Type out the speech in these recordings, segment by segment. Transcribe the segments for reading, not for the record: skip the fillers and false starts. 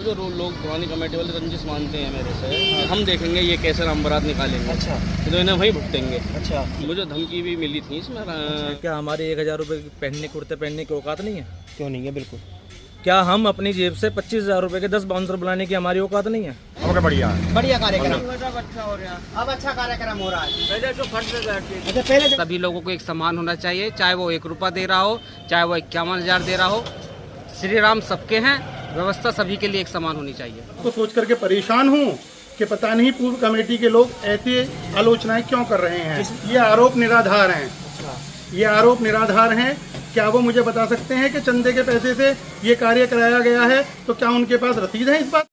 जो लोग पुरानी कमेटी वाले रंजिश मानते हैं मेरे से, हम देखेंगे ये कैसे राम बारात निकालेंगे। अच्छा, तो इन्हें वहीं भुगतेंगे। अच्छा, मुझे धमकी भी मिली थी इसमें। क्या हमारे 1000 रुपये पहनने कुर्ते पहनने की औकात नहीं है? क्यों नहीं है? बिल्कुल। क्या हम अपनी जेब से 25,000 रुपये के 10 बाउंसर बुलाने की हमारी औकात नहीं है? बढ़िया कार्यक्रम, अच्छा हो रहा है, अब अच्छा कार्यक्रम हो रहा है। पहले तो फर्ज अच्छा, पहले सभी लोगों को एक समान होना चाहिए, चाहे वो 1 रुपया दे रहा हो, चाहे वो 51,000 दे रहा हो। श्री राम सबके हैं, व्यवस्था सभी के लिए एक समान होनी चाहिए। तो सोच करके परेशान हूँ कि पता नहीं पूर्व कमेटी के लोग ऐसे आलोचनाएं क्यों कर रहे हैं। ये आरोप निराधार हैं, ये आरोप निराधार हैं। क्या वो मुझे बता सकते हैं कि चंदे के पैसे से ये कार्य कराया गया है? तो क्या उनके पास रसीद है इस बात?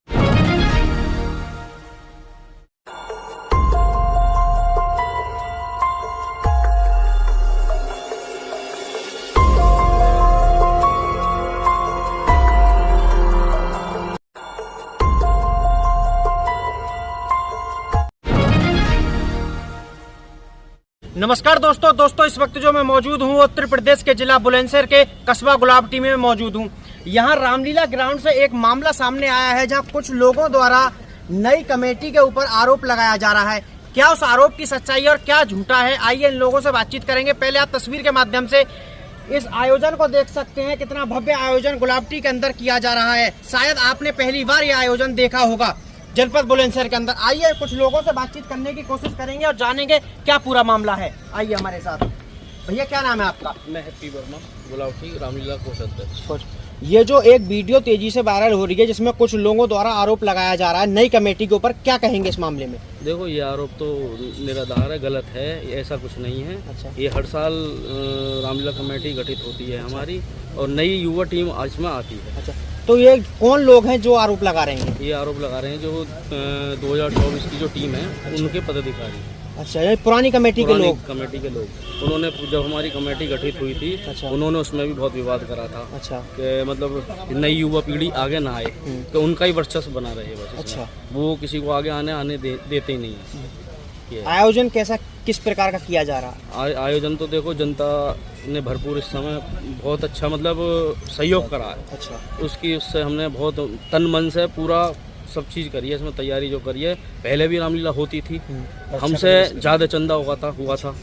नमस्कार दोस्तों, इस वक्त जो मैं मौजूद हूँ उत्तर प्रदेश के जिला बुलंदशहर के कस्बा गुलाबटी में मौजूद हूँ। यहाँ रामलीला ग्राउंड से एक मामला सामने आया है जहाँ कुछ लोगों द्वारा नई कमेटी के ऊपर आरोप लगाया जा रहा है। क्या उस आरोप की सच्चाई और क्या झूठा है, आइए इन लोगों से बातचीत करेंगे। पहले आप तस्वीर के माध्यम से इस आयोजन को देख सकते हैं, कितना भव्य आयोजन गुलाबटी के अंदर किया जा रहा है। शायद आपने पहली बार ये आयोजन देखा होगा जनपद बुलंदशहर के अंदर। आइए कुछ लोगों से बातचीत करने की कोशिश करेंगे और जानेंगे क्या पूरा मामला है। आइए हमारे साथ। भैया क्या नाम है आपका? मैं हैप्पी वर्मा, गुलाबटी रामलीला कोषाध्यक्ष। ये जो एक वीडियो तेजी से वायरल हो रही है जिसमें कुछ लोगों द्वारा आरोप लगाया जा रहा है नई कमेटी के ऊपर, क्या कहेंगे इस मामले में? देखो, ये आरोप तो निराधार है, गलत है, ऐसा कुछ नहीं है। अच्छा। ये हर साल रामलीला कमेटी गठित होती है हमारी, और नई युवा टीम इसमें आती है। अच्छा, तो ये कौन लोग हैं जो आरोप लगा रहे हैं? ये आरोप लगा रहे हैं जो 2024 की जो टीम है। अच्छा। उनके पदाधिकारी। अच्छा, ये पुरानी कमेटी के लोग? कमेटी के लोग। उन्होंने जब हमारी कमेटी गठित हुई थी, अच्छा, उन्होंने उसमें भी बहुत विवाद करा था। अच्छा, कि मतलब नई युवा पीढ़ी आगे ना आए, तो उनका ही वर्चस्व बना रहे बस। अच्छा, वो किसी को आने देते ही नहीं है। आयोजन कैसा, किस प्रकार का किया जा रहा है? आयोजन तो देखो, जनता ने भरपूर इस समय बहुत अच्छा मतलब सहयोग करा है। अच्छा, उससे हमने बहुत तन मन से पूरा सब चीज़ करी है, इसमें तैयारी जो करी है। पहले भी रामलीला होती थी, हमसे ज़्यादा चंदा हुआ था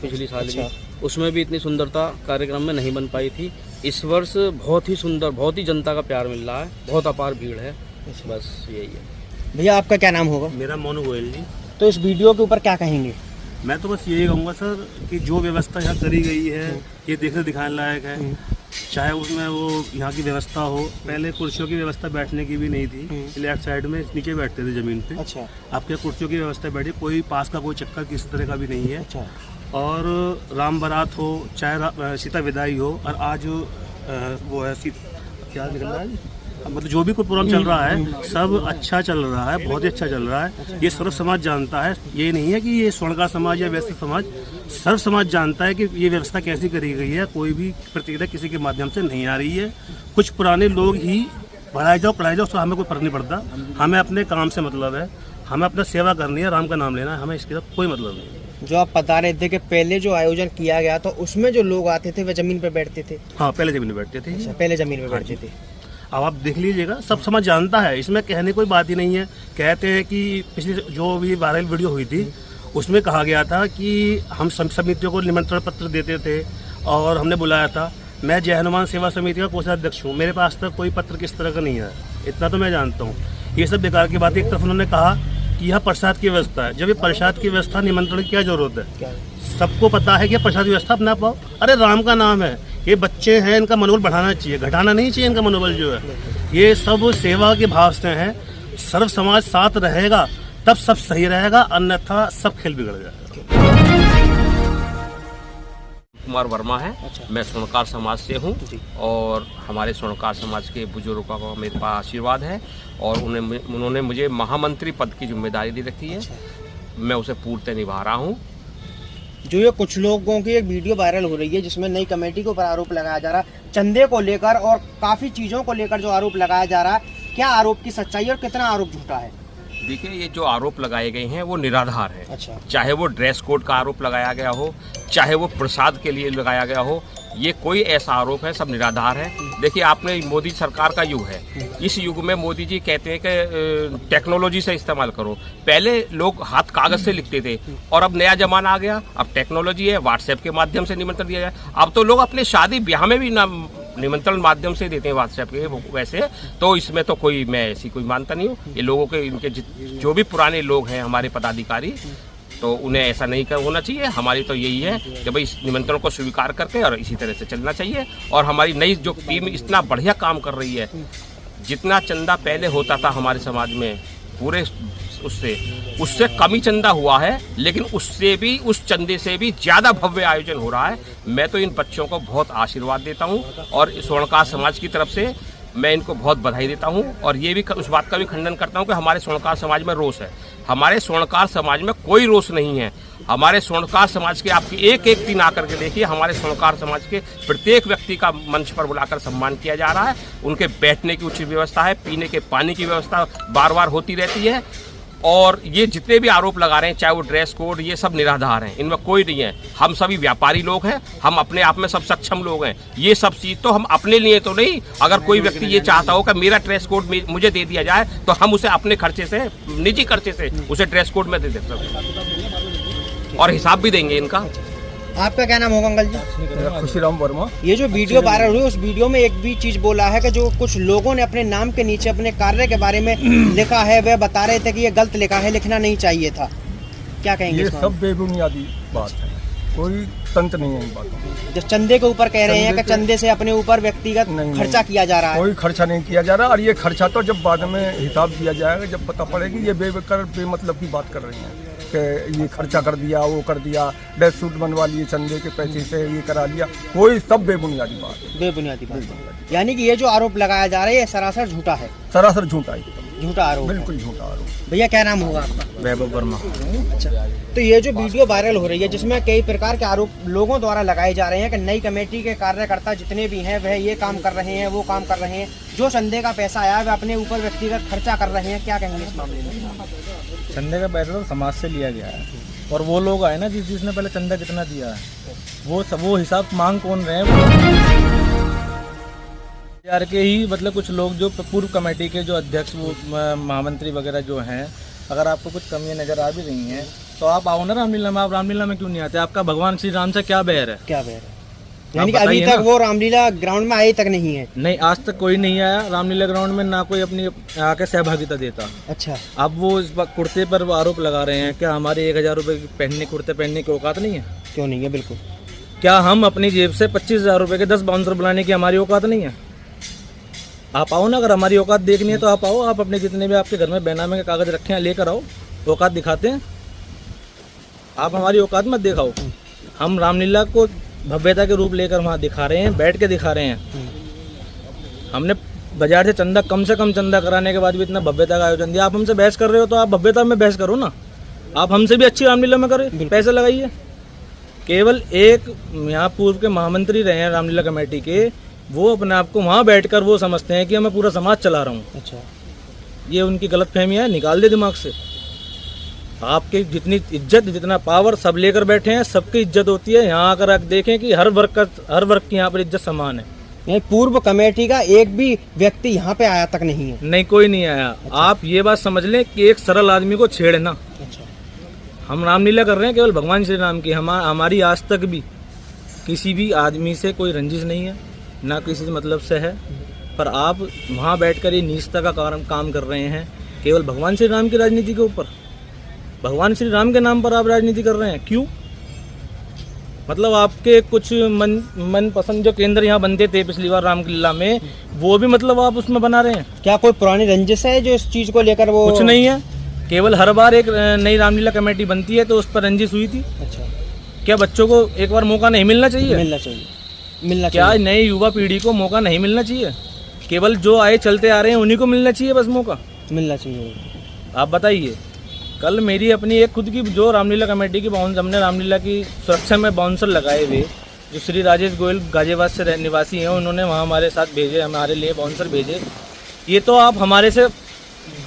पिछली साल भी, उसमें भी इतनी सुंदरता कार्यक्रम में नहीं बन पाई थी। इस वर्ष बहुत ही सुंदर, बहुत ही जनता का प्यार मिल रहा है, बहुत अपार भीड़ है। बस यही है। भैया आपका क्या नाम होगा? मेरा मोनू गोयल जी। तो इस वीडियो के ऊपर क्या कहेंगे? मैं तो बस यही कहूँगा सर कि जो व्यवस्था यहाँ करी गई है ये देखने दिखाने लायक है। चाहे उसमें वो यहाँ की व्यवस्था हो, पहले कुर्सियों की व्यवस्था बैठने की भी नहीं थी, लेफ्ट साइड में नीचे बैठते थे जमीन पे। अच्छा, आपके कुर्सियों की व्यवस्था बैठी, कोई पास का कोई चक्कर किसी तरह का भी नहीं है। अच्छा, और राम बारात हो चाहे सीता विदाई हो, और आज वो है क्या निकल रहा है, मतलब जो भी कोई प्रोग्राम चल रहा है सब अच्छा चल रहा है, बहुत ही अच्छा चल रहा है। ये सर्व समाज जानता है, ये नहीं है कि ये स्वर्णकार समाज या वैश्य समाज, सर्व समाज जानता है कि ये व्यवस्था कैसी करी गई है। कोई भी प्रतिक्रिया किसी के माध्यम से नहीं आ रही है। कुछ पुराने लोग ही पढ़ाई जाओ उसको हमें कोई फर्क नहीं पड़ता। हमें अपने काम से मतलब है, हमें अपना सेवा करनी है, राम का नाम लेना है, हमें इसके साथ कोई मतलब नहीं। जो आप बता रहे थे कि पहले जो आयोजन किया गया तो उसमें जो लोग आते थे वे जमीन पे बैठते थे? हाँ, पहले जमीन पे बैठते थे। अच्छा, पहले जमीन पे बैठते थे। अब आप देख लीजिएगा, सब समाज जानता है, इसमें कहने कोई बात ही नहीं है। कहते हैं कि पिछली जो भी वायरल वीडियो हुई थी उसमें कहा गया था कि हम समितियों को निमंत्रण पत्र देते थे और हमने बुलाया था। मैं जय हनुमान सेवा समिति का कोषाध्यक्ष हूँ, मेरे पास तक कोई पत्र किस तरह का नहीं है, इतना तो मैं जानता हूँ। ये सब बेकार की बात। एक तरफ उन्होंने कहा कि यह प्रसाद की व्यवस्था है। जब ये प्रसाद की व्यवस्था, निमंत्रण की क्या जरूरत है? सबको पता है कि प्रसाद व्यवस्था अपना पाओ। अरे राम का नाम है, ये बच्चे हैं, इनका मनोबल बढ़ाना चाहिए, घटाना नहीं चाहिए इनका मनोबल जो है। ये सब सेवा के भाव से हैं। सर्व समाज साथ रहेगा तब सब सही रहेगा, अन्यथा सब खेल बिगड़ जाएगा। कुमार वर्मा है। अच्छा। मैं स्वर्णकार समाज से हूँ और हमारे स्वर्णकार समाज के बुजुर्गों का मेरे पास आशीर्वाद है और उन्होंने मुझे महामंत्री पद की जिम्मेदारी दी रखी है। अच्छा। मैं उसे पूर्णतः निभा रहा हूँ। जो ये कुछ लोगों की एक वीडियो वायरल हो रही है जिसमें नई कमेटी के ऊपर आरोप लगाया जा रहा है, चंदे को लेकर और काफ़ी चीज़ों को लेकर जो आरोप लगाया जा रहा है, क्या आरोप की सच्चाई और कितना आरोप झूठा है? देखिए, ये जो आरोप लगाए गए हैं वो निराधार हैं। अच्छा। चाहे वो ड्रेस कोड का आरोप लगाया गया हो, चाहे वो प्रसाद के लिए लगाया गया हो, ये कोई ऐसा आरोप है, सब निराधार है। देखिए, आपने मोदी सरकार का युग है, इस युग में मोदी जी कहते हैं कि टेक्नोलॉजी से इस्तेमाल करो। पहले लोग हाथ कागज से लिखते थे और अब नया जमाना आ गया, अब टेक्नोलॉजी है, व्हाट्सएप के माध्यम से निमंत्रण दिया जाए। अब तो लोग अपने शादी ब्याह में भी निमंत्रण माध्यम से देते हैं व्हाट्सएप के। वैसे तो इसमें तो कोई, मैं ऐसी कोई मानता नहीं हूँ। ये लोगों के, इनके जो भी पुराने लोग हैं हमारे पदाधिकारी, तो उन्हें ऐसा नहीं होना चाहिए। हमारी तो यही है कि भाई इस निमंत्रण को स्वीकार करके और इसी तरह से चलना चाहिए। और हमारी नई जो टीम इतना बढ़िया काम कर रही है, जितना चंदा पहले होता था हमारे समाज में पूरे उससे कम ही चंदा हुआ है, लेकिन उससे भी, उस चंदे से भी ज़्यादा भव्य आयोजन हो रहा है। मैं तो इन बच्चों को बहुत आशीर्वाद देता हूँ और स्वर्णकार समाज की तरफ से मैं इनको बहुत बधाई देता हूँ। और ये भी उस बात का भी खंडन करता हूँ कि हमारे स्वर्णकार समाज में रोष है। हमारे स्वर्णकार समाज में कोई रोष नहीं है। हमारे स्वर्णकार समाज के आपकी एक एक दिन आकर के देखिए, हमारे स्वर्णकार समाज के प्रत्येक व्यक्ति का मंच पर बुलाकर सम्मान किया जा रहा है। उनके बैठने की उचित व्यवस्था है, पीने के पानी की व्यवस्था बार बार होती रहती है। और ये जितने भी आरोप लगा रहे हैं, चाहे वो ड्रेस कोड, ये सब निराधार हैं, इनमें कोई नहीं है। हम सभी व्यापारी लोग हैं, हम अपने आप में सब सक्षम लोग हैं। ये सब चीज़ तो हम अपने लिए तो नहीं, अगर कोई व्यक्ति ये चाहता हो कि मेरा ड्रेस कोड मुझे दे दिया जाए, तो हम उसे अपने खर्चे से, निजी खर्चे से उसे ड्रेस कोड में दे देते हैं और हिसाब भी देंगे इनका। आपका क्या नाम होगा अंकल जी? खुशीराम वर्मा। ये जो वीडियो वायरल हुई, उस वीडियो में एक भी चीज बोला है कि जो कुछ लोगों ने अपने नाम के नीचे अपने कार्य के बारे में लिखा है, वे बता रहे थे कि ये गलत लिखा है, लिखना नहीं चाहिए था। क्या कहेंगे? ये सब बेबुनियादी बात है, कोई तंत्र नहीं है इन बातों में। जो चंदे के ऊपर कह रहे हैं कि चंदे से अपने ऊपर व्यक्तिगत खर्चा किया जा रहा है। कोई खर्चा नहीं किया जा रहा, और ये खर्चा तो जब बाद में हिसाब दिया जाएगा, जब पता पड़ेगी। ये बेमतलब की बात कर रही हैं कि ये खर्चा कर दिया, वो कर दिया, ड्रेस सूट बनवा लिए चंदे के पैसे से, ये करा लिया। कोई सब बेबुनियादी बात है, बेबुनियादी बात। यानी कि ये जो आरोप लगाया जा रहा है, ये सरासर झूठा है, सरासर झूठा है, झूठा आरोप, बिल्कुल झूठा आरोप। भैया क्या नाम होगा आपका? वैभव वर्मा। अच्छा, तो ये जो वीडियो वायरल हो रही है, जिसमें कई प्रकार के आरोप लोगों द्वारा लगाए जा रहे हैं कि नई कमेटी के कार्यकर्ता जितने भी हैं, वह ये काम कर रहे हैं, वो काम कर रहे हैं, जो चंदे का पैसा आया वह अपने ऊपर व्यक्तिगत खर्चा कर रहे हैं। क्या कहेंगे इस मामले में? चंदे का पैसा तो समाज से लिया गया है, और वो लोग आए ना जिसने पहले चंदा कितना दिया है, वो हिसाब मांग कौन रहे हैं? यार के ही मतलब कुछ लोग जो पूर्व कमेटी के जो अध्यक्ष, वो महामंत्री वगैरह जो हैं, अगर आपको कुछ कमियां नजर आ भी रही हैं तो आप आओ ना रामलीला में। आप रामलीला में क्यों नहीं आते? आपका भगवान श्री राम से क्या बैर है? क्या बैर है? यानी कि अभी तक वो रामलीला ग्राउंड में आए तक नहीं है? नहीं, आज तक कोई नहीं आया रामलीला ग्राउंड में, ना कोई अपनी आके सहभागिता देता। अच्छा, अब वो इस बात कुर्ते पर आरोप लगा रहे हैं, क्या हमारे 1000 रुपये पहनने, कुर्ते पहनने की औकात नहीं है? क्यों नहीं है? बिल्कुल। क्या हम अपनी जेब से 25,000 रुपये के 10 बाउंसर बुलाने की हमारी औकात नहीं है? आप आओ ना, अगर हमारी औकात देखनी है तो आप आओ। आप अपने जितने भी आपके घर में बैनामे के कागज रखे हैं लेकर आओ, औकात दिखाते हैं। आप हमारी औकात मत दिखाओ। हम रामलीला को भव्यता के रूप लेकर वहाँ दिखा रहे हैं, बैठ के दिखा रहे हैं। हमने बाजार से चंदा, कम से कम चंदा कराने के बाद भी इतना भव्यता का आयोजन दिया। आप हमसे बहस कर रहे हो तो आप भव्यता में बहस करो ना। आप हमसे भी अच्छी रामलीला में करें, पैसे लगाइए। केवल एक यहाँ पूर्व के महामंत्री रहे हैं रामलीला कमेटी के, वो अपने आप को वहाँ बैठकर वो समझते हैं कि मैं पूरा समाज चला रहा हूँ। अच्छा, ये उनकी गलतफहमी है, निकाल दे दिमाग से। आपकी जितनी इज्जत, जितना पावर सब लेकर बैठे हैं, सबकी इज्जत होती है। यहाँ आकर आप देखें कि हर वर्ग की यहाँ पर इज्जत समान है। नहीं, पूर्व कमेटी का एक भी व्यक्ति यहाँ पे आया तक नहीं है? नहीं, कोई नहीं आया। अच्छा। आप ये बात समझ लें कि एक सरल आदमी को छेड़ना। अच्छा, हम रामलीला कर रहे हैं केवल भगवान श्री राम की। हमारी आज तक भी किसी भी आदमी से कोई रंजिश नहीं है, ना किसी मतलब से है। पर आप वहाँ बैठकर ये नीचता का काम कर रहे हैं केवल भगवान श्री राम की राजनीति के ऊपर। भगवान श्री राम के नाम पर आप राजनीति कर रहे हैं, क्यों? मतलब आपके कुछ मन पसंद जो केंद्र यहाँ बनते थे पिछली बार रामलीला में, वो भी मतलब आप उसमें बना रहे हैं। क्या कोई पुरानी रंजिश है जो इस चीज को लेकर? वो कुछ नहीं है, केवल हर बार एक नई रामलीला कमेटी बनती है तो उस पर रंजिश हुई थी। अच्छा, क्या बच्चों को एक बार मौका नहीं मिलना चाहिए? मिलना चाहिए, मिलना क्या चाहिए। नई युवा पीढ़ी को मौका नहीं मिलना चाहिए? केवल जो आए चलते आ रहे हैं उन्हीं को मिलना चाहिए बस मौका? मिलना चाहिए। आप बताइए। कल मेरी अपनी एक खुद की जो रामलीला कमेटी की हमने रामलीला की सुरक्षा में बाउंसर लगाए हुए, जो श्री राजेश गोयल गाजियाबाद से निवासी हैं, उन्होंने वहाँ हमारे साथ भेजे, हमारे लिए बाउंसर भेजे। ये तो आप हमारे से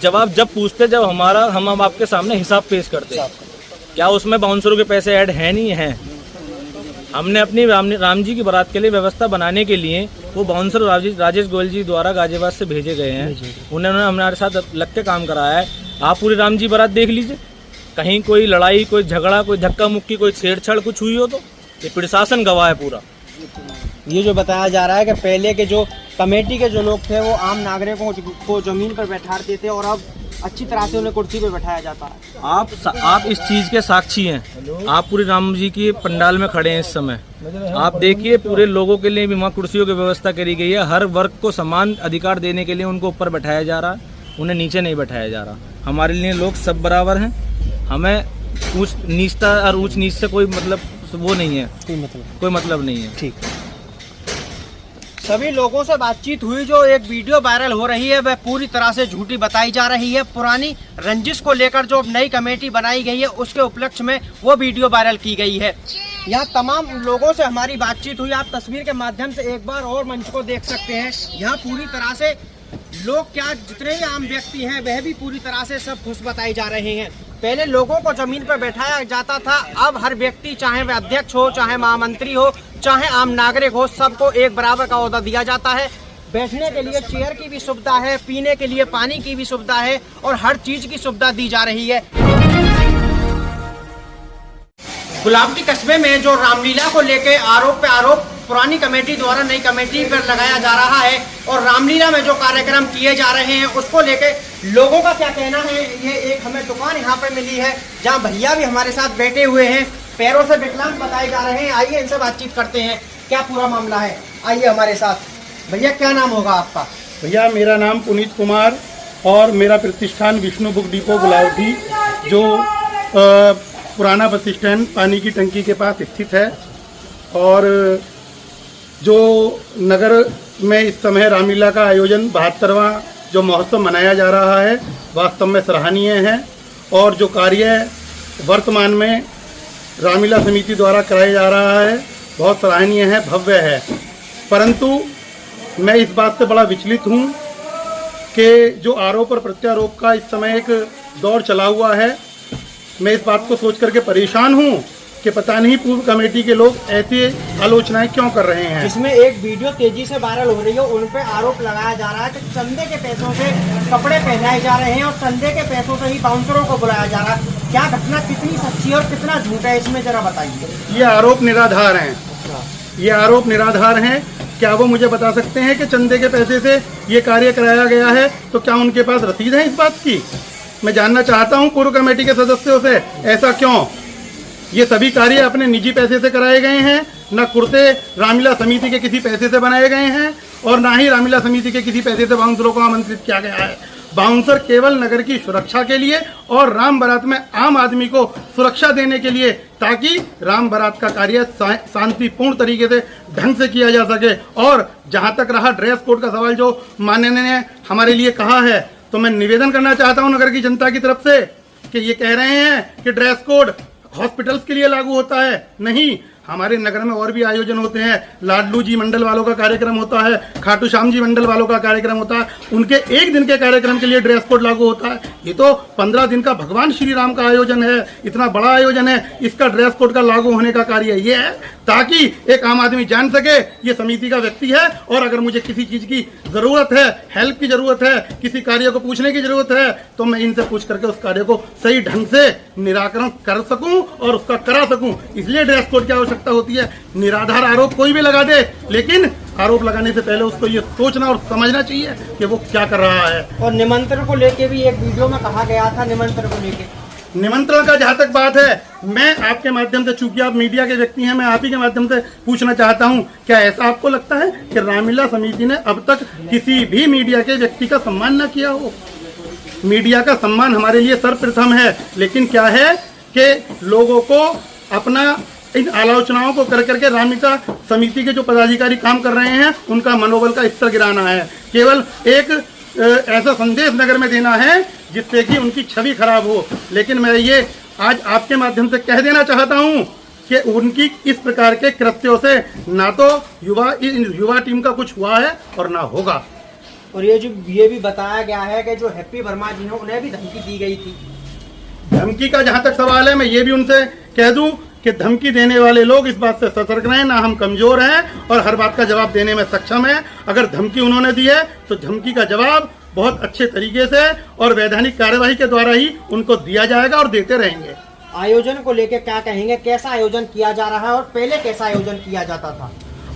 जवाब जब पूछते जब हम आपके सामने हिसाब पेश करते। क्या उसमें बाउंसरों के पैसे ऐड हैं नहीं हैं? हमने अपनी राम जी की बारात के लिए व्यवस्था बनाने के लिए वो बाउंसर राजेश गोयल जी द्वारा गाजियाबाद से भेजे गए हैं, उन्होंने हमारे साथ लग के काम कराया है। आप पूरी राम जी बारात देख लीजिए, कहीं कोई लड़ाई, कोई झगड़ा, कोई धक्का मुक्की, कोई छेड़छाड़ कुछ हुई हो तो ये प्रशासन गवाह है पूरा। ये जो बताया जा रहा है कि पहले के जो कमेटी के जो लोग थे वो आम नागरिकों को जमीन पर बैठाते थे और अब अच्छी तरह से उन्हें कुर्सी पे बैठाया जाता है। आप इस चीज के साक्षी हैं। आप पूरी राम जी की पंडाल में खड़े हैं इस समय, आप देखिए पूरे लोगों के लिए भी वहाँ कुर्सियों की व्यवस्था करी गई है। हर वर्ग को समान अधिकार देने के लिए उनको ऊपर बैठाया जा रहा है, उन्हें नीचे नहीं बैठाया जा रहा। हमारे लिए लोग सब बराबर हैं, हमें ऊंच नीचता और ऊंच नीच से कोई मतलब वो नहीं है, कोई मतलब नहीं है। ठीक, सभी लोगों से बातचीत हुई। जो एक वीडियो वायरल हो रही है वह पूरी तरह से झूठी बताई जा रही है। पुरानी रंजिश को लेकर जो नई कमेटी बनाई गई है उसके उपलक्ष्य में वो वीडियो वायरल की गई है। यहाँ तमाम लोगों से हमारी बातचीत हुई। आप तस्वीर के माध्यम से एक बार और मंच को देख सकते हैं। यहाँ पूरी तरह से लोग, क्या जितने ही आम व्यक्ति हैं वह भी पूरी तरह से सब खुश बताए जा रहे हैं। पहले लोगों को जमीन पर बैठाया जाता था, अब हर व्यक्ति, चाहे वह अध्यक्ष हो, चाहे महामंत्री हो, चाहे आम नागरिक हो, सबको एक बराबर का ओहदा दिया जाता है। बैठने के लिए चेयर की भी सुविधा है, पीने के लिए पानी की भी सुविधा है और हर चीज की सुविधा दी जा रही है। गुलाबटी कस्बे में जो रामलीला को लेकर आरोप पे आरोप पुरानी कमेटी द्वारा नई कमेटी पर लगाया जा रहा है और रामलीला में जो कार्यक्रम किए जा रहे हैं उसको लेकर लोगों का क्या कहना है। ये एक हमें दुकान यहाँ पे मिली है जहाँ भैया भी हमारे साथ बैठे हुए हैं, पैरों से विकलांग बताए जा रहे हैं। आइए इनसे बातचीत करते हैं, क्या पूरा मामला है। आइए हमारे साथ। भैया क्या नाम होगा आपका? भैया मेरा नाम पुनीत कुमार और मेरा प्रतिष्ठान विष्णु बुक डिपो गुलावटी, जो पुराना बस स्टैंड पानी की टंकी के पास स्थित है। और जो नगर में इस समय रामलीला का आयोजन 72वां जो महोत्सव मनाया जा रहा है वास्तव में सराहनीय है। और जो कार्य वर्तमान में रामलीला समिति द्वारा कराया जा रहा है बहुत सराहनीय है, भव्य है। परंतु मैं इस बात से बड़ा विचलित हूँ कि जो आरोप और प्रत्यारोप का इस समय एक दौर चला हुआ है, मैं इस बात को सोच करके परेशान हूँ कि पता नहीं पूर्व कमेटी के लोग ऐसी आलोचनाएं क्यों कर रहे हैं। जिसमें एक वीडियो तेजी से वायरल हो रही है, उन पे आरोप लगाया जा रहा है कि चंदे के पैसों से कपड़े पहनाए जा रहे हैं और चंदे के पैसों से ही बाउंसरों को बुलाया जा रहा है। क्या घटना कितनी सच्ची और कितना झूठ है, इसमें जरा बताइए। ये आरोप निराधार हैं, ये आरोप निराधार हैं। क्या वो मुझे बता सकते हैं कि चंदे के पैसे से ये कार्य कराया गया है? तो क्या उनके पास रसीद है इस बात की? मैं जानना चाहता हूँ पूर्व कमेटी के सदस्यों से, ऐसा क्यों? ये सभी कार्य अपने निजी पैसे से कराए गए हैं, न कुर्ते रामलीला समिति के किसी पैसे से बनाए गए हैं और ना ही रामलीला समिति के किसी पैसे से बाउंसरों को आमंत्रित किया गया है। बाउंसर केवल नगर की सुरक्षा के लिए और राम बारात में आम आदमी को सुरक्षा देने के लिए, ताकि राम बारात का कार्य शांतिपूर्ण तरीके से ढंग से किया जा सके। और जहां तक रहा ड्रेस कोड का सवाल जो माननीय ने हमारे लिए कहा है, तो मैं निवेदन करना चाहता हूं नगर की जनता की तरफ से कि ये कह रहे हैं कि ड्रेस कोड हॉस्पिटल्स के लिए लागू होता है। नहीं, हमारे नगर में और भी आयोजन होते हैं। लाडलू जी मंडल वालों का कार्यक्रम होता है, खाटू श्याम जी मंडल वालों का कार्यक्रम होता है, उनके एक दिन के कार्यक्रम के लिए ड्रेस कोड लागू होता है। ये तो 15 दिन का भगवान श्री राम का आयोजन है, इतना बड़ा आयोजन है, इसका ड्रेस कोड का लागू होने का कार्य ये है ताकि एक आम आदमी जान सके ये समिति का व्यक्ति है और अगर मुझे किसी चीज की जरूरत है, हेल्प की जरूरत है, किसी कार्य को पूछने की जरूरत है, तो मैं इनसे पूछ करके उस कार्य को सही ढंग से निराकरण कर सकूं और उसका करा सकूं। इसलिए ड्रेस कोड की आवश्यकता होती है। निराधार आरोप कोई भी लगा दे, लेकिन आरोप लगाने से पहले उसको ये सोचना और समझना चाहिए कि वो क्या कर रहा है। और निमंत्रण को लेके भी एक वीडियो में कहा गया था, निमंत्रण को लेके, निमंत्रण का जहां तक बात है, मैं आपके माध्यम से, चूंकि आप मीडिया के व्यक्ति हैं, मैं आप ही के माध्यम से पूछना चाहता हूं, क्या ऐसा आपको लगता है कि रामलीला समिति ने अब तक किसी भी मीडिया के व्यक्ति का सम्मान न किया हो? मीडिया का सम्मान हमारे लिए सर्वप्रथम है, लेकिन क्या है कि लोगों को अपना इन आलोचनाओं को कर करके रामलीला समिति के जो पदाधिकारी काम कर रहे हैं उनका मनोबल का स्तर गिराना है। केवल एक ऐसा संदेश नगर में देना है जिससे कि उनकी छवि खराब हो। लेकिन मैं ये आज आपके माध्यम से कह देना चाहता हूं कि उनकी इस प्रकार के कृत्यों से ना तो युवा टीम का कुछ हुआ है और ना होगा। और ये भी बताया गया है कि जो हैप्पी वर्मा जी हैं उन्हें भी धमकी दी गई थी। धमकी का जहां तक सवाल है, मैं ये भी उनसे कह दूं कि धमकी देने वाले लोग इस बात से सतर्क रहें, ना हम कमजोर हैं और हर बात का जवाब देने में सक्षम हैं। अगर धमकी उन्होंने दी है तो धमकी का जवाब बहुत अच्छे तरीके से और वैधानिक कार्यवाही के द्वारा ही उनको दिया जाएगा और देते रहेंगे। आयोजन को लेकर क्या कहेंगे, कैसा आयोजन किया जा रहा है और पहले कैसा आयोजन किया जाता था?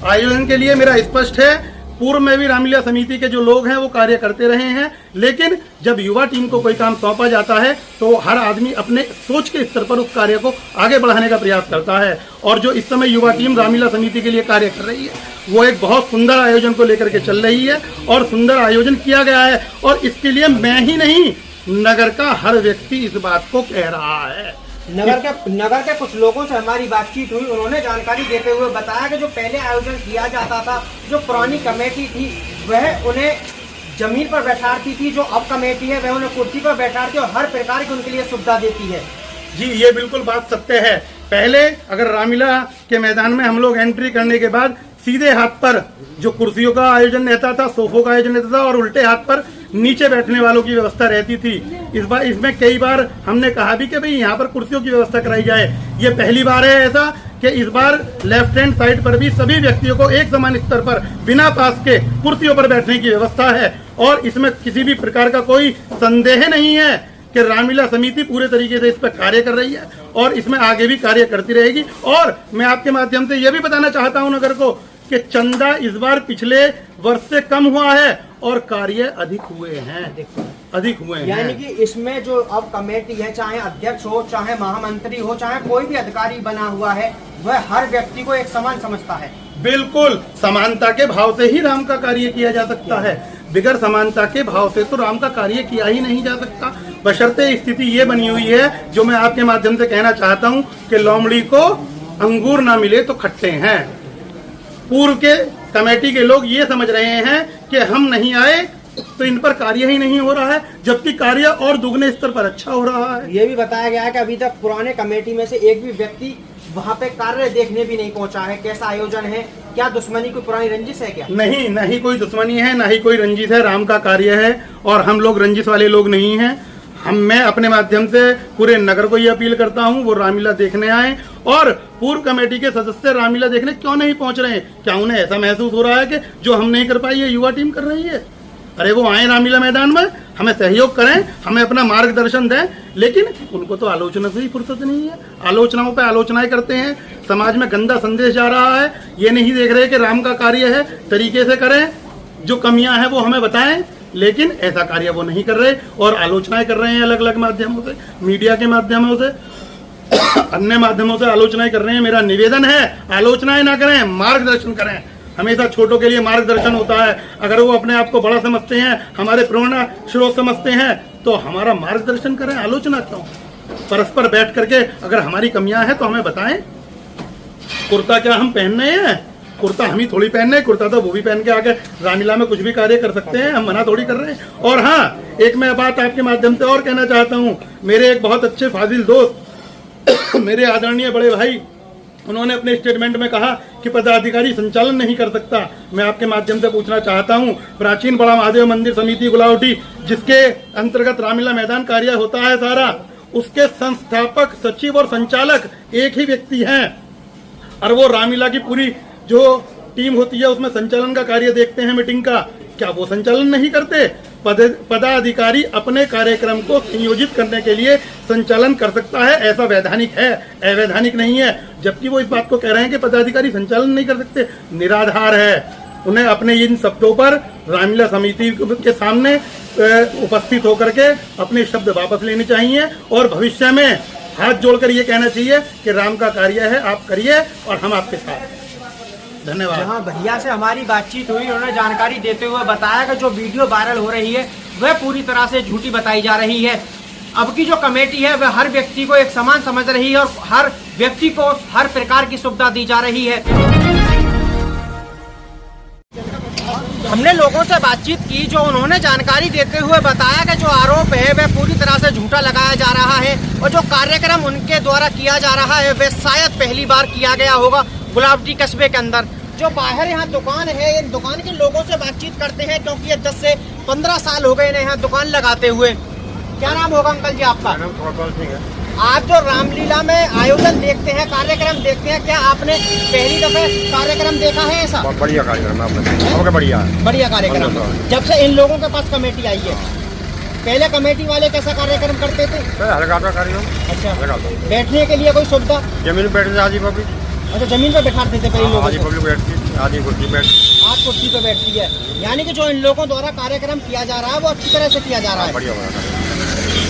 आयोजन के लिए मेरा स्पष्ट है, पूर्व में भी रामलीला समिति के जो लोग हैं वो कार्य करते रहे हैं, लेकिन जब युवा टीम को कोई काम सौंपा जाता है तो हर आदमी अपने सोच के स्तर पर उस कार्य को आगे बढ़ाने का प्रयास करता है। और जो इस समय युवा टीम रामलीला समिति के लिए कार्य कर रही है वो एक बहुत सुंदर आयोजन को लेकर के चल रही है और सुंदर आयोजन किया गया है। और इसके लिए मैं ही नहीं, नगर का हर व्यक्ति इस बात को कह रहा है। नगर के कुछ लोगों से हमारी बातचीत हुई, उन्होंने जानकारी देते हुए बताया कि जो पहले आयोजन किया जाता था, जो पुरानी कमेटी थी वह उन्हें जमीन पर बैठाती थी, जो अब कमेटी है वह उन्हें कुर्सी पर बैठाती है और हर प्रकार की उनके लिए सुविधा देती है। जी, ये बिल्कुल बात सत्य है। पहले अगर रामलीला के मैदान में हम लोग एंट्री करने के बाद सीधे हाथ पर जो कुर्सियों का आयोजन रहता था, सोफों का आयोजन रहता था और उल्टे हाथ पर नीचे बैठने वालों की व्यवस्था रहती थी। इस बार इसमें कई बार हमने कहा भी कि भाई यहाँ पर कुर्सियों की व्यवस्था कराई जाए। ये पहली बार है ऐसा कि इस बार लेफ्ट हैंड साइड पर भी सभी व्यक्तियों को एक समान स्तर पर बिना पास के कुर्सियों पर बैठने की व्यवस्था है। और इसमें किसी भी प्रकार का कोई संदेह नहीं है कि रामलीला समिति पूरे तरीके से इस पर कार्य कर रही है और इसमें आगे भी कार्य करती रहेगी। और मैं आपके माध्यम से यह भी बताना चाहता हूं नगर को कि चंदा इस बार पिछले वर्ष से कम हुआ है और कार्य अधिक हुए हैं। यानी कि इसमें जो अब कमेटी है, चाहे अध्यक्ष हो, चाहे महामंत्री हो, चाहे कोई भी अधिकारी बना हुआ है, वह हर व्यक्ति को एक समान समझता है। बिल्कुल, समानता के भाव से ही राम का कार्य किया जा सकता है। बिगर समानता के भाव से तो राम का कार्य किया ही नहीं जा सकता। बशर्ते स्थिति ये बनी हुई है, जो मैं आपके माध्यम से कहना चाहता हूँ कि लोमड़ी को अंगूर ना मिले तो खट्टे हैं। पूर्व के कमेटी के लोग ये समझ रहे हैं कि हम नहीं आए तो इन पर कार्य ही नहीं हो रहा है, जबकि कार्य और दुगने स्तर पर अच्छा हो रहा है। ये भी बताया गया है कि अभी तक पुराने कमेटी में से एक भी व्यक्ति वहाँ पे कार्य देखने भी नहीं पहुँचा है। कैसा आयोजन है, क्या दुश्मनी कोई पुरानी रंजिश है क्या? नहीं, ना ही कोई दुश्मनी है, ना ही कोई रंजिश है। राम का कार्य है और हम लोग रंजिश वाले लोग नहीं हैं। मैं अपने माध्यम से पूरे नगर को ये अपील करता हूँ वो रामलीला देखने आए। और पूर्व कमेटी के सदस्य रामलीला देखने क्यों नहीं पहुंच रहे हैं? क्या उन्हें ऐसा महसूस हो रहा है कि जो हम नहीं कर पाई है युवा टीम कर रही है? अरे वो आए रामलीला मैदान में, हमें सहयोग करें, हमें अपना मार्गदर्शन दें, लेकिन उनको तो आलोचना से ही फुर्सत नहीं है। आलोचनाओं पे आलोचनाएं करते हैं, समाज में गंदा संदेश जा रहा है। ये नहीं देख रहे कि राम का कार्य है, तरीके से करें, जो कमियां हैं वो हमें बताएं, लेकिन ऐसा कार्य वो नहीं कर रहे और आलोचनाएं कर रहे हैं अलग अलग माध्यमों से, मीडिया के माध्यमों से, अन्य माध्यमों से आलोचनाएं कर रहे हैं। मेरा निवेदन है, आलोचनाएं ना करें, मार्गदर्शन करें। हमेशा छोटों के लिए मार्गदर्शन होता है। अगर वो अपने आप को बड़ा समझते हैं, हमारे प्रेरणा स्रोत समझते हैं, तो हमारा मार्गदर्शन करें, आलोचना क्यों? परस्पर बैठ करके अगर हमारी कमियां हैं तो हमें बताएं। कुर्ता क्या हम पहन रहे हैं? कुर्ता हम ही थोड़ी पहन रहे हैं, कुर्ता तो वो भी पहन के आके रामलीला में कुछ भी कार्य कर सकते हैं, हम मना थोड़ी कर रहे हैं। और हाँ, एक मैं बात आपके माध्यम से और कहना चाहता हूँ। मेरे एक बहुत अच्छे फाजिल दोस्त, मेरे आदरणीय बड़े भाई, उन्होंने अपने स्टेटमेंट में कहा कि पदाधिकारी संचालन नहीं कर सकता। मैं आपके माध्यम से पूछना चाहता हूं, प्राचीन बड़ा महादेव मंदिर समिति गुलावटी, जिसके अंतर्गत रामलीला मैदान कार्य होता है सारा, उसके संस्थापक, सचिव और संचालक एक ही व्यक्ति हैं। और वो रामलीला की पूरी जो टीम होती है उसमें संचालन का कार्य देखते हैं, मीटिंग का। क्या वो संचालन नहीं करते? पदाधिकारी अपने कार्यक्रम को संयोजित करने के लिए संचालन कर सकता है, ऐसा वैधानिक है, अवैधानिक नहीं है। जबकि वो इस बात को कह रहे हैं कि पदाधिकारी संचालन नहीं कर सकते, निराधार है। उन्हें अपने इन शब्दों पर रामलीला समिति के सामने उपस्थित होकर के अपने शब्द वापस लेने चाहिए और भविष्य में हाथ जोड़कर ये कहना चाहिए कि राम का कार्य है, आप करिए और हम आपके साथ। धन्यवाद। जहाँ भैया से हमारी बातचीत हुई, उन्होंने जानकारी देते हुए बताया कि जो वीडियो वायरल हो रही है वह पूरी तरह से झूठी बताई जा रही है। अब की जो कमेटी है वह हर व्यक्ति को एक समान समझ रही है और हर व्यक्ति को हर प्रकार की सुविधा दी जा रही है। हमने लोगों से बातचीत की, जो उन्होंने जानकारी देते हुए बताया कि जो आरोप है वह पूरी तरह से झूठा लगाया जा रहा है और जो कार्यक्रम उनके द्वारा किया जा रहा है वह शायद पहली बार किया गया होगा गुलावटी कस्बे के अंदर। जो बाहर यहाँ दुकान है, इन दुकान के लोगों से बातचीत करते हैं, क्योंकि ये 10 से 15 साल हो गए इन्हें यहाँ दुकान लगाते हुए। क्या नाम होगा अंकल जी आपका? आप जो रामलीला में आयोजन देखते हैं, कार्यक्रम देखते हैं, क्या आपने पहली दफे कार्यक्रम देखा है ऐसा? बढ़िया कार्यक्रम है, बढ़िया कार्यक्रम। जब से इन लोगों के पास कमेटी आई है, पहले कमेटी वाले कैसा कार्यक्रम करते थे? अच्छा, बैठने के लिए कोई सुविधा? जमीन पे बैठते आजी पब्लिक, अच्छा, जमीन पे बैठाते थे पहले लोगों आजी को। पब्लिक बैठती, आजी कुर्सी बैठती, आज कुर्सी पे बैठती है। यानी कि जो इन लोगों द्वारा कार्यक्रम किया जा रहा है वो अच्छी तरह से किया जा रहा है। बढ़िया बना।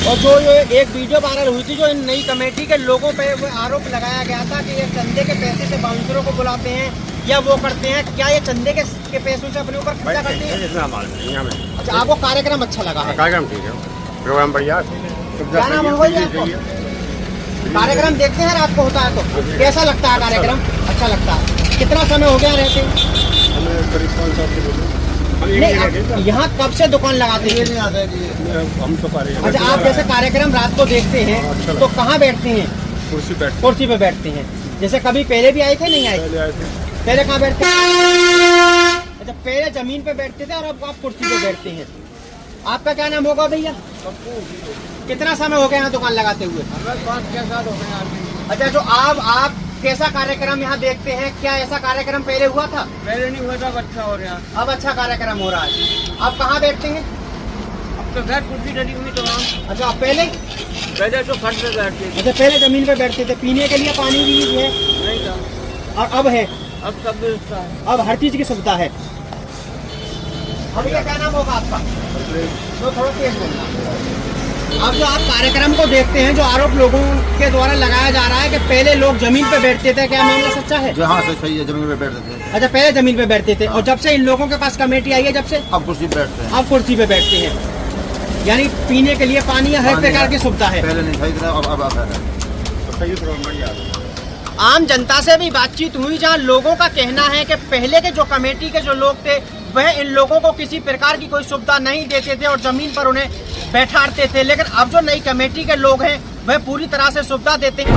और जो ये एक वीडियो वायरल हुई थी, जो इन नई कमेटी के लोगों पे वो आरोप लगाया गया था कि ये चंदे के पैसे से बाउंसरों को बुलाते हैं या वो करते हैं, क्या ये चंदे के पैसों से अपने ऊपर खर्चा करते हैं? अच्छा, आपको कार्यक्रम अच्छा लगा है? कार्यक्रम ठीक है, प्रोग्राम बढ़िया। क्या नाम होगा जी आपको? कार्यक्रम देखते हैं रात को होता है तो कैसा लगता है कार्यक्रम? अच्छा लगता है। कितना समय हो गया रहते? नहीं, यहाँ कब से दुकान लगाते हैं? हम तो अच्छा, आप जैसे कार्यक्रम रात को देखते हैं तो कहाँ बैठते हैं? कुर्सी पे बैठते हैं। जैसे कभी पहले भी आए थे, नहीं आए? पहले कहाँ बैठते हैं? अच्छा, पहले जमीन पे बैठते थे और अब आप कुर्सी पे बैठते हैं। आपका क्या नाम होगा भैया? कितना समय हो गया यहाँ दुकान लगाते हुए? 5-6 साल हो गए। अच्छा, जो आप कैसा कार्यक्रम यहाँ देखते हैं, क्या ऐसा कार्यक्रम पहले हुआ था? पहले नहीं हुआ था, अब अच्छा हो रहा है। अब अच्छा कार्यक्रम हो रहा है। आप कहाँ बैठते हैं? अब तो घर कुर्सी डली हुई तो हम अच्छा, पहले तो फर्श पे बैठते थे। अच्छा, पहले जमीन पे बैठते थे। पीने के लिए पानी भी है नहीं था, और अब है? अब सब व्यवस्था है। अब हर चीज की सुविधा है। अब क्या नाम होगा आपका? तो थोड़ा तेज बोलना। अब जो आप कार्यक्रम को देखते हैं, जो आरोप लोगों के द्वारा लगाया जा रहा है कि पहले लोग जमीन पे बैठते थे, क्या मामला सच्चा है? हाँ सही है, जमीन पे बैठते थे। अच्छा, पहले जमीन पे बैठते थे और जब से इन लोगों के पास कमेटी आई है, जब से अब कुर्सी पे बैठते हैं। अब कुर्सी पे बैठते हैं। यानी पीने के लिए पानी हर प्रकार की सुविधा है। पहले नहीं था इतना, अब है। आम जनता से भी बातचीत हुई, जहां लोगों का कहना है कि पहले के जो कमेटी के जो लोग थे वह इन लोगों को किसी प्रकार की कोई सुविधा नहीं देते थे और जमीन पर उन्हें बैठाते थे, लेकिन अब जो नई कमेटी के लोग हैं वह पूरी तरह से सुविधा देते हैं।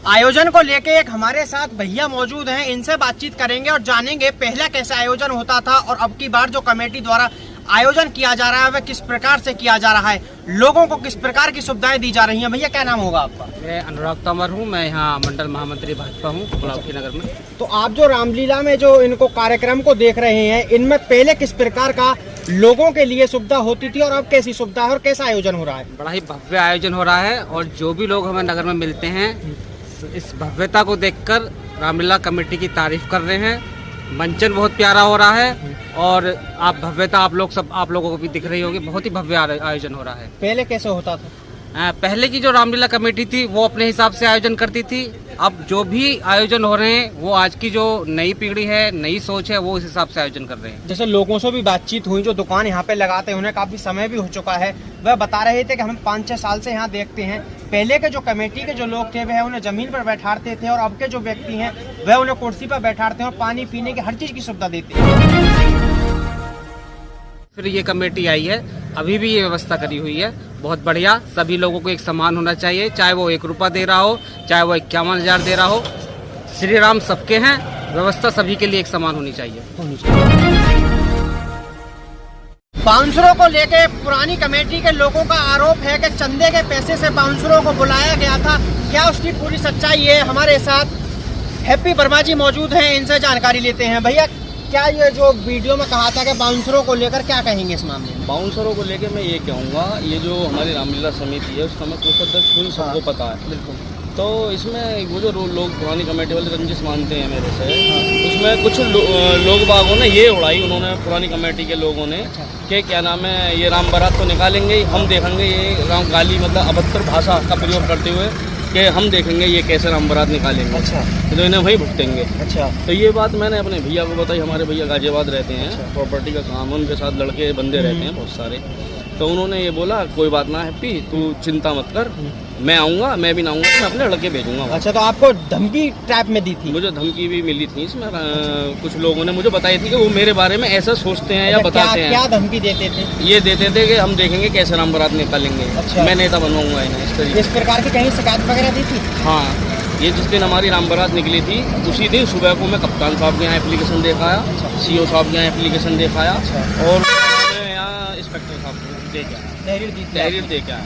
आयोजन को लेके एक हमारे साथ भैया मौजूद हैं, इनसे बातचीत करेंगे और जानेंगे पहला कैसा आयोजन होता था और अब की बार जो कमेटी द्वारा आयोजन किया जा रहा है वह किस प्रकार से किया जा रहा है, लोगों को किस प्रकार की सुविधाएं दी जा रही हैं। भैया क्या नाम होगा आपका? मैं अनुराग तंवर हूँ, मैं यहाँ मंडल महामंत्री भाजपा हूँ गुलाबी नगर में। तो आप जो रामलीला में जो इनको कार्यक्रम को देख रहे हैं, इनमें पहले किस प्रकार का लोगों के लिए सुविधा होती थी और अब कैसी सुविधा है और कैसा आयोजन हो रहा है? बड़ा ही भव्य आयोजन हो रहा है और जो भी लोग हमें नगर में मिलते हैं इस भव्यता को देखकर रामलीला कमेटी की तारीफ कर रहे हैं। मंचन बहुत प्यारा हो रहा है और आप भव्यता आप लोगों को भी दिख रही होगी, बहुत ही भव्य आयोजन हो रहा है। पहले कैसे होता था? पहले की जो रामलीला कमेटी थी वो अपने हिसाब से आयोजन करती थी। अब जो भी आयोजन हो रहे हैं वो आज की जो नई पीढ़ी है, नई सोच है, वो उस हिसाब से आयोजन कर रहे हैं। जैसे लोगों से भी बातचीत हुई, जो दुकान यहाँ पे लगाते हैं उन्हें काफी समय भी हो चुका है, वह बता रहे थे कि हम 5-6 साल से यहाँ देखते हैं, पहले के जो कमेटी के जो लोग थे वह उन्हें जमीन पर बैठाते थे और अब के जो व्यक्ति हैं वह उन्हें कुर्सी पर बैठाते हैं और पानी पीने की हर चीज की सुविधा देते हैं। फिर ये कमेटी आई है, अभी भी ये व्यवस्था करी हुई है, बहुत बढ़िया। सभी लोगों को एक समान होना चाहिए, चाहे वो 1 रुपया दे रहा हो, चाहे वो 51,000 दे रहा हो। श्री राम सबके हैं, व्यवस्था सभी के लिए एक समान होनी चाहिए। बाउंसरों को लेके पुरानी कमेटी के लोगों का आरोप है कि चंदे के पैसे से बाउंसरों को बुलाया गया था। क्या उसकी पूरी सच्चाई है? हमारे साथ हैप्पी वर्मा जी मौजूद हैं, इनसे जानकारी लेते हैं। भैया, क्या ये जो वीडियो में कहा था कि बाउंसरों को लेकर क्या कहेंगे इस मामले में? बाउंसरों को लेकर मैं ये कहूँगा, ये जो हमारी रामलीला समिति है उसका मैं कोषाध्यक्ष हूँ, सबको पता है। बिल्कुल। तो इसमें वो जो लोग पुरानी कमेटी वाले रंजिश मानते हैं मेरे से, उसमें कुछ लोग बागों ने ये उड़ाई, उन्होंने पुरानी कमेटी के लोगों ने कि क्या नाम है, ये राम बारात तो निकालेंगे, हम देखेंगे ये राम गाली मतलब अभद्र भाषा का प्रयोग करते हुए कि हम देखेंगे ये कैसे राम बारात निकालेंगे। अच्छा। तो इन्हें वहीं भुगतेंगे। अच्छा। तो ये बात मैंने अपने भैया को बताई। हमारे भैया गाजियाबाद रहते हैं, प्रॉपर्टी का काम, उनके साथ लड़के बंदे रहते हैं बहुत सारे। तो उन्होंने ये बोला कोई बात ना हैप्पी, तू चिंता मत कर, मैं आऊँगा, मैं भी ना आऊँगा, मैं अपने लड़के भेजूंगा। अच्छा, तो आपको धमकी टाइप में दी थी? मुझे धमकी भी मिली थी इसमें, कुछ लोगों ने मुझे बताई थी कि वो मेरे बारे में ऐसा सोचते हैं या बताते हैं। क्या धमकी देते थे? ये देते थे कि हम देखेंगे कैसे राम बारात निकालेंगे। अच्छा। मैं नेता बनवाऊंगा इन्हें, इस तरीके। इस प्रकार की कहीं शिकायत वगैरह दी थी? हाँ, ये जिस दिन हमारी राम बारात निकली थी उसी दिन सुबह को मैं कप्तान साहब के यहाँ एप्लीकेशन देख आया, सीओ साहब के यहाँ एप्लीकेशन देख आया और मैं यहाँ इंस्पेक्टर साहब को दे के आया, तहरीर दे के आया।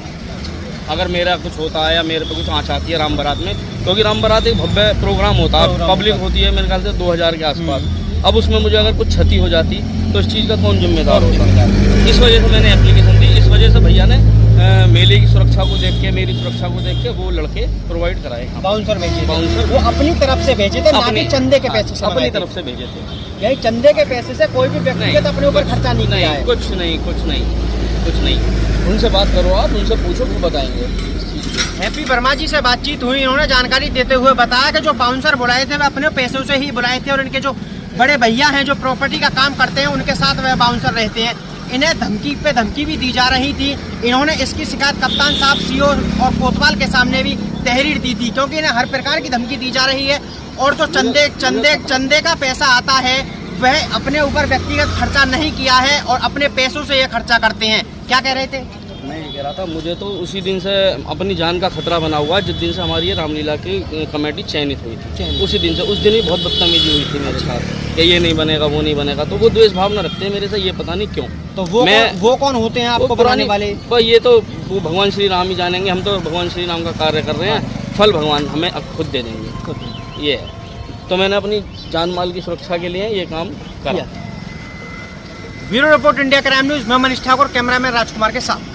अगर मेरा कुछ होता है या मेरे पे कुछ आँच आती है राम बारात में, क्योंकि राम बारात एक भव्य प्रोग्राम होता है, पब्लिक होती है मेरे ख्याल से 2000 के आसपास। अब उसमें मुझे अगर कुछ क्षति हो जाती तो इस चीज़ का कौन जिम्मेदार होता? इस वजह से मैंने एप्लीकेशन दी। इस वजह से भैया ने मेले की सुरक्षा को देख के, मेरी सुरक्षा को देख के वो लड़के प्रोवाइड कराए। बाउंसर भेजे, बाउंसर वो अपनी तरफ से भेजे थे, ना कि चंदे के पैसे से अपनी बनाए थे। तरफ से भेजे थे। यही चंदे के पैसे से कोई भी व्यक्तिगत अपने ऊपर खर्चा नहीं किया है। कुछ नहीं। उनसे बात करो आप, उनसे पूछो, वो बताएंगे। हैप्पी वर्मा जी से बातचीत हुई, इन्होंने जानकारी देते हुए बताया कि जो बाउंसर बुलाए थे वे अपने पैसों से ही बुलाए थे और इनके जो बड़े भैया हैं जो प्रॉपर्टी का काम करते हैं उनके साथ वह बाउंसर रहते हैं। इन्हें धमकी पे धमकी भी दी जा रही थी। इन्होंने इसकी शिकायत कप्तान साहब, सीओ और कोतवाल के सामने भी तहरीर दी थी, क्योंकि इन्हें हर प्रकार की धमकी दी जा रही है। और जो चंदे का पैसा आता है वह अपने ऊपर व्यक्तिगत खर्चा नहीं किया है और अपने पैसों से यह खर्चा करते हैं। क्या कह रहे थे? मैं ये कह रहा था, मुझे तो उसी दिन से अपनी जान का खतरा बना हुआ जिस दिन से हमारी ये रामलीला की कमेटी चयनित हुई थी। उसी दिन से, उस दिन ही बहुत बदतमीजी हुई थी मेरे साथ कि ये नहीं बनेगा, वो नहीं बनेगा। तो वो द्वेष भावना रखते हैं मेरे से, ये पता नहीं क्यों। तो वो कौन होते हैं आपको बुलाने वाले? ये तो वो भगवान श्री राम ही जानेंगे। हम तो भगवान श्री राम का कार्य कर रहे हैं, फल भगवान हमें अब खुद दे देंगे। ये है। तो मैंने अपनी जान माल की सुरक्षा के लिए ये काम करा। Bureau report, India crime news. मैं मनीष ठाकुर, कैमरामैन राजकुमार के साथ।